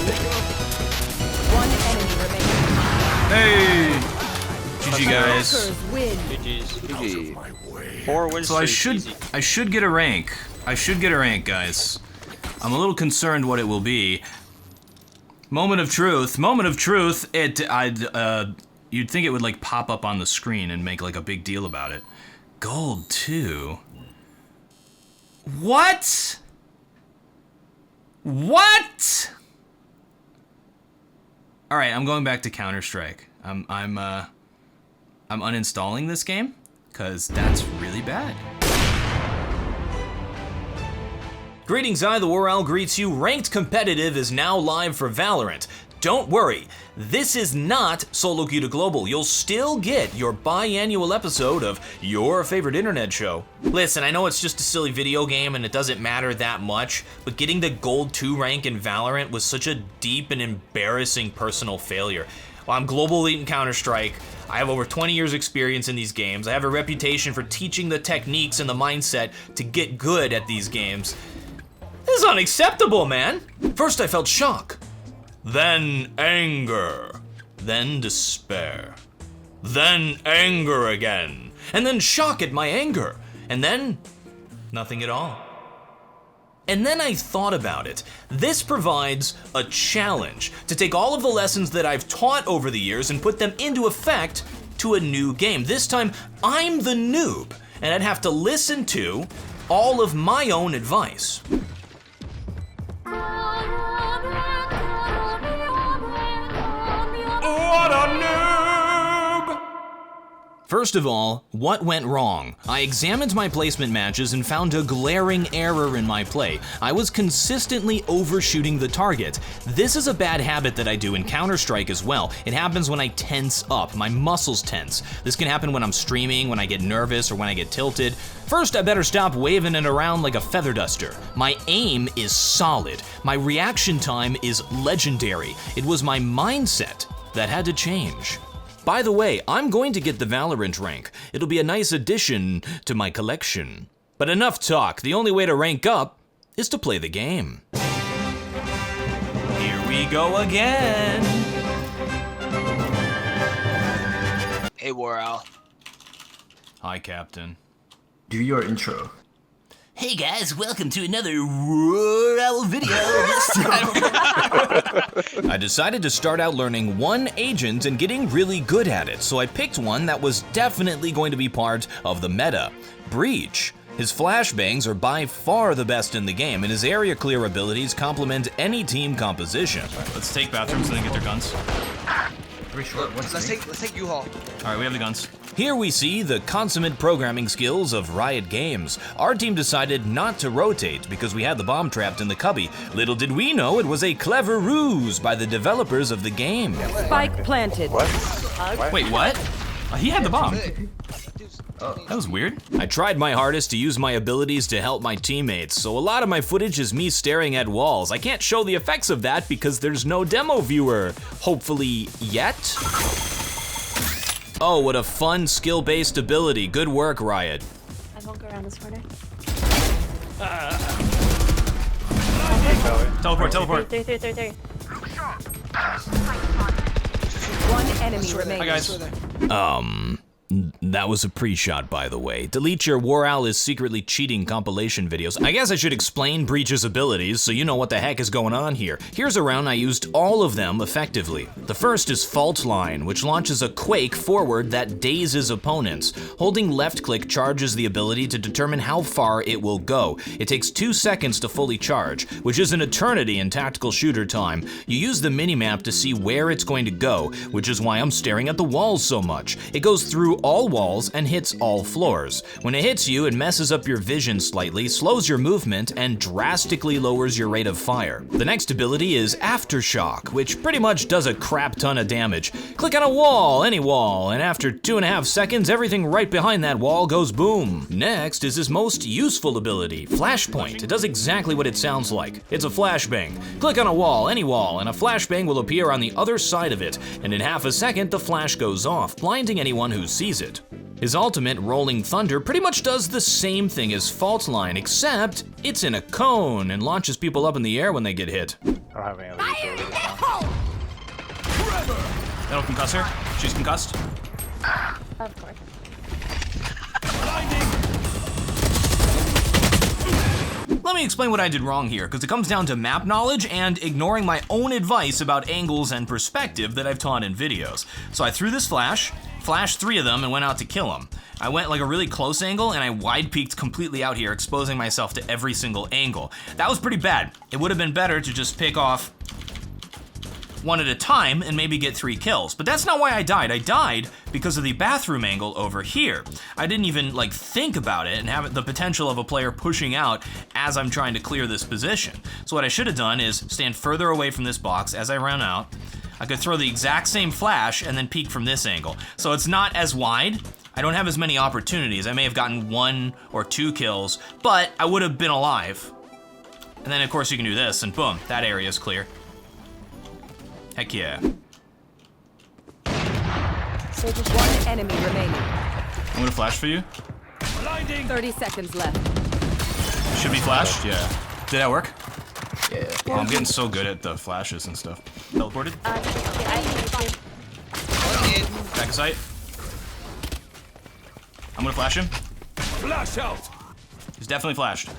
One enemy remaining. Hey! GG guys. GG's. GG. 4 wins. So I should get a rank. I should get a rank, guys. I'm a little concerned what it will be. Moment of truth. Moment of truth. You'd think it would like pop up on the screen and make like a big deal about it. Gold 2. What? What? All right, I'm going back to Counter-Strike. I'm uninstalling this game because that's really bad. Greetings, TheWarOwl greets you. Ranked Competitive is now live for Valorant. Don't worry, this is not SoloQ to Global. You'll still get your biannual episode of your favorite internet show. Listen, I know it's just a silly video game and it doesn't matter that much, but getting the Gold 2 rank in Valorant was such a deep and embarrassing personal failure. Well, I'm global elite in Counter-Strike. I have over 20 years experience in these games. I have a reputation for teaching the techniques and the mindset to get good at these games. This is unacceptable, man. First I felt shock, then anger, then despair, then anger again, and then shock at my anger, and then nothing at all. And then I thought about it. This provides a challenge to take all of the lessons that I've taught over the years and put them into effect to a new game. This time, I'm the noob, and I'd have to listen to all of my own advice. What a noob! First of all, what went wrong? I examined my placement matches and found a glaring error in my play. I was consistently overshooting the target. This is a bad habit that I do in Counter-Strike as well. It happens when I tense up, my muscles tense. This can happen when I'm streaming, when I get nervous, or when I get tilted. First, I better stop waving it around like a feather duster. My aim is solid. My reaction time is legendary. It was my mindset that had to change. By the way, I'm going to get the Valorant rank. It'll be a nice addition to my collection. But enough talk, the only way to rank up is to play the game. Here we go again. Hey, TheWarOwl. Hi, Captain. Do your intro. Hey guys, welcome to another TheWarOwl video. This time I decided to start out learning one agent and getting really good at it, so I picked one that was definitely going to be part of the meta, Breach. His flashbangs are by far the best in the game, and his area clear abilities complement any team composition. Right, let's take bathrooms and then get their guns. Let's take U-Haul. All right, we have the guns. Here we see the consummate programming skills of Riot Games. Our team decided not to rotate because we had the bomb trapped in the cubby. Little did we know it was a clever ruse by the developers of the game. Spike planted. What? Wait, what? He had the bomb. That was weird. I tried my hardest to use my abilities to help my teammates, so a lot of my footage is me staring at walls. I can't show the effects of that because there's no demo viewer, hopefully yet. Oh, what a fun skill-based ability. Good work, Riot. I won't go around this corner. Teleport. Three. One enemy remaining. Hi, guys. That was a pre-shot, by the way. Delete Your TheWarOwl is secretly cheating compilation videos. I guess I should explain Breach's abilities so you know what the heck is going on here. Here's a round I used all of them effectively. The first is Fault Line, which launches a quake forward that dazes opponents. Holding left click charges the ability to determine how far it will go. It takes 2 seconds to fully charge, which is an eternity in tactical shooter time. You use the minimap to see where it's going to go, which is why I'm staring at the walls so much. It goes through all walls and hits all floors. When it hits you, it messes up your vision slightly, slows your movement, and drastically lowers your rate of fire. The next ability is Aftershock, which pretty much does a crap ton of damage. Click on a wall, any wall, and after 2.5 seconds, everything right behind that wall goes boom. Next is his most useful ability, Flashpoint. It does exactly what it sounds like. It's a flashbang. Click on a wall, any wall, and a flashbang will appear on the other side of it, and in half a second, the flash goes off, blinding anyone who sees it. His ultimate, Rolling Thunder, pretty much does the same thing as Fault Line, except it's in a cone and launches people up in the air when they get hit. don't have any other resources. That'll concuss her. She's concussed. Of course. Let me explain what I did wrong here, because it comes down to map knowledge and ignoring my own advice about angles and perspective that I've taught in videos. So I threw this flashed 3 of them, and went out to kill them. I went like a really close angle, and I wide peeked completely out here, exposing myself to every single angle. That was pretty bad. It would have been better to just pick off one at a time and maybe get 3 kills. But that's not why I died. I died because of the bathroom angle over here. I didn't even like think about it and have the potential of a player pushing out as I'm trying to clear this position. So what I should have done is stand further away from this box as I ran out. I could throw the exact same flash and then peek from this angle. So it's not as wide. I don't have as many opportunities. I may have gotten 1 or 2 kills, but I would have been alive. And then of course you can do this and boom, that area is clear. Heck yeah. So just one enemy remaining. I'm gonna flash for you. 30 seconds left. Should be flashed, yeah. Did that work? Yeah. Oh, I'm getting so good at the flashes and stuff. Teleported? Back of sight. I'm gonna flash him. Flash out. He's definitely flashed.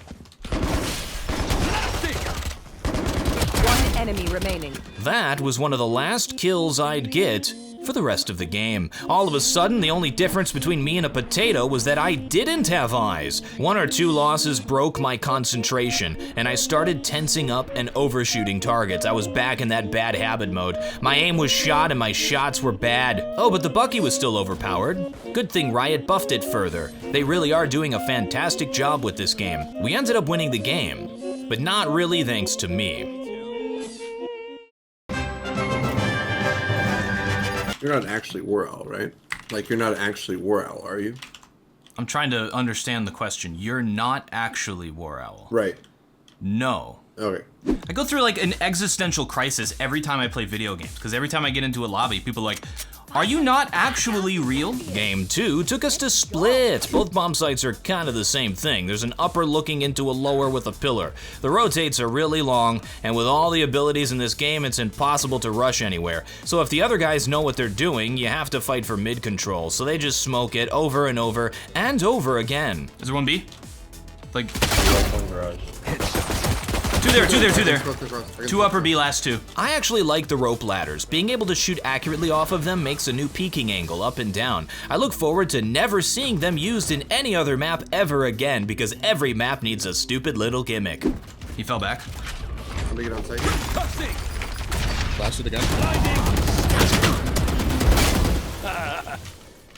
One enemy remaining. That was one of the last kills I'd get for the rest of the game. All of a sudden, the only difference between me and a potato was that I didn't have eyes. 1 or 2 losses broke my concentration, and I started tensing up and overshooting targets. I was back in that bad habit mode. My aim was shot and my shots were bad. Oh, but the Bucky was still overpowered. Good thing Riot buffed it further. They really are doing a fantastic job with this game. We ended up winning the game, but not really thanks to me. You're not actually TheWarOwl, right? Like, you're not actually TheWarOwl, are you? I'm trying to understand the question. You're not actually TheWarOwl. Right. No. Okay. I go through like an existential crisis every time I play video games, because every time I get into a lobby, people are like, are you not actually real? Game 2 took us to Split. Both bomb sites are kind of the same thing. There's an upper looking into a lower with a pillar. The rotates are really long, and with all the abilities in this game, it's impossible to rush anywhere. So if the other guys know what they're doing, you have to fight for mid control. So they just smoke it over and over and over again. Is there one B? Like, 2 there, 2 there, 2 there. 2 upper B, last 2. I actually like the rope ladders. Being able to shoot accurately off of them makes a new peeking angle up and down. I look forward to never seeing them used in any other map ever again, because every map needs a stupid little gimmick. He fell back. Let me get on site. Flash it again.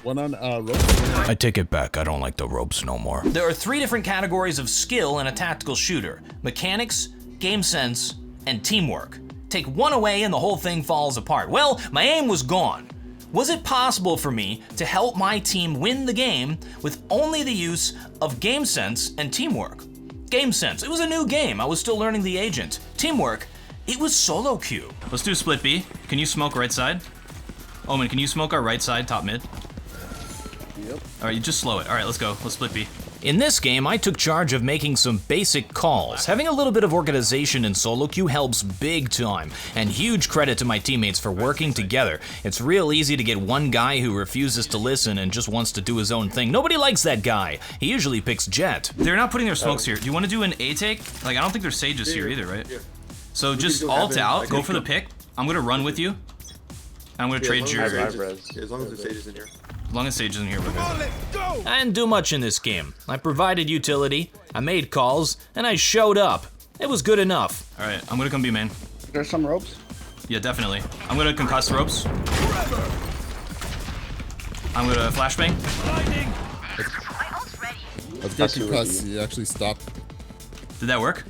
One on rope. I take it back, I don't like the ropes no more. There are 3 different categories of skill in a tactical shooter: mechanics, game sense, and teamwork. Take one away and the whole thing falls apart. Well, my aim was gone. Was it possible for me to help my team win the game with only the use of game sense and teamwork? Game sense, it was a new game, I was still learning the agent. Teamwork, it was SoloQ. Let's do split B. Can you smoke right side? Omen, can you smoke our right side, top mid? Yep. All right, you just slow it. All right, let's go. Let's split B. In this game, I took charge of making some basic calls. Having a little bit of organization in SoloQ helps big time, and huge credit to my teammates for working together. It's real easy to get one guy who refuses to listen and just wants to do his own thing. Nobody likes that guy. He usually picks Jet. They're not putting their smokes here. Do you want to do an A take? Like, I don't think there's sages here either, right? Yeah. So just alt out, go for the pick. I'm gonna run with you. I'm gonna trade your... As long as there's sages in here. As long as Sage isn't here, we're good. I didn't do much in this game. I provided utility, I made calls, and I showed up. It was good enough. All right, I'm gonna come be main. There's some ropes. Yeah, definitely. I'm gonna concuss ropes. I'm gonna flashbang. Let's get concussed. You actually stopped. Did that work?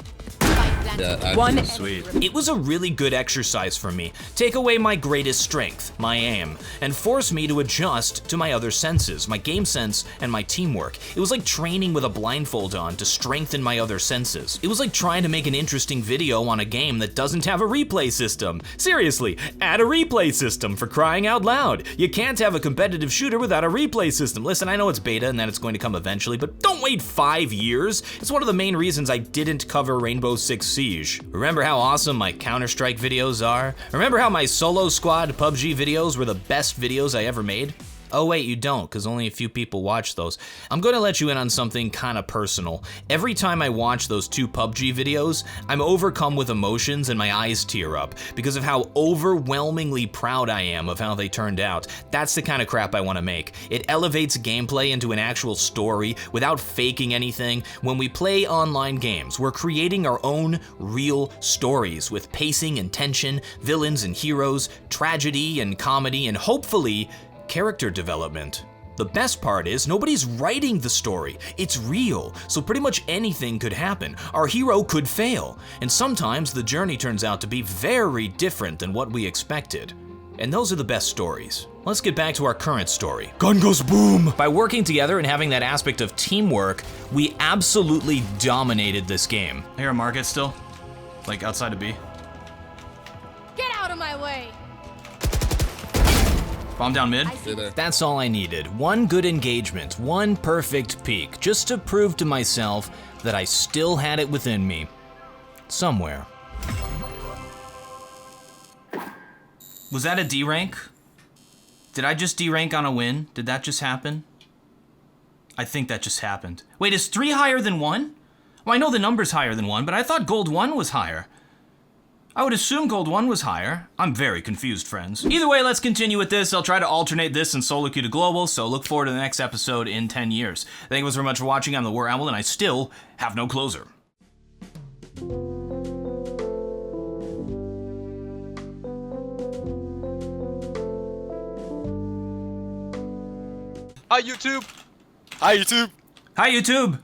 Yeah, One. Sweet. It was a really good exercise for me. Take away my greatest strength, my aim, and force me to adjust to my other senses, my game sense and my teamwork. It was like training with a blindfold on to strengthen my other senses. It was like trying to make an interesting video on a game that doesn't have a replay system. Seriously, add a replay system, for crying out loud. You can't have a competitive shooter without a replay system. Listen, I know it's beta and that it's going to come eventually, but don't wait 5 years. It's one of the main reasons I didn't cover Rainbow Six Siege. Remember how awesome my Counter-Strike videos are? Remember how my solo squad PUBG videos were the best videos I ever made? Oh wait, you don't, because only a few people watch those. I'm going to let you in on something kind of personal. Every time I watch those 2 PUBG videos, I'm overcome with emotions and my eyes tear up because of how overwhelmingly proud I am of how they turned out. That's the kind of crap I want to make. It elevates gameplay into an actual story without faking anything. When we play online games, we're creating our own real stories with pacing and tension, villains and heroes, tragedy and comedy, and hopefully character development. The best part is nobody's writing the story. It's real, so pretty much anything could happen. Our hero could fail, and sometimes the journey turns out to be very different than what we expected. And those are the best stories. Let's get back to our current story. Gun goes boom! By working together and having that aspect of teamwork, we absolutely dominated this game. I hear a market still, like outside of B. Get out of my way! Bomb down mid. Stay there. That's all I needed. One good engagement, one perfect peek, just to prove to myself that I still had it within me. Somewhere. Was that a D rank? Did I just D rank on a win? Did that just happen? I think that just happened. Wait, is 3 higher than 1? Well, I know the number's higher than 1, but I thought gold 1 was higher. I would assume gold 1 was higher. I'm very confused, friends. Either way, let's continue with this. I'll try to alternate this and SoloQ to global, so look forward to the next episode in 10 years. Thank you guys very much for watching. I'm TheWarOwl, and I still have no closer. Hi, YouTube. Hi, YouTube. Hi, YouTube.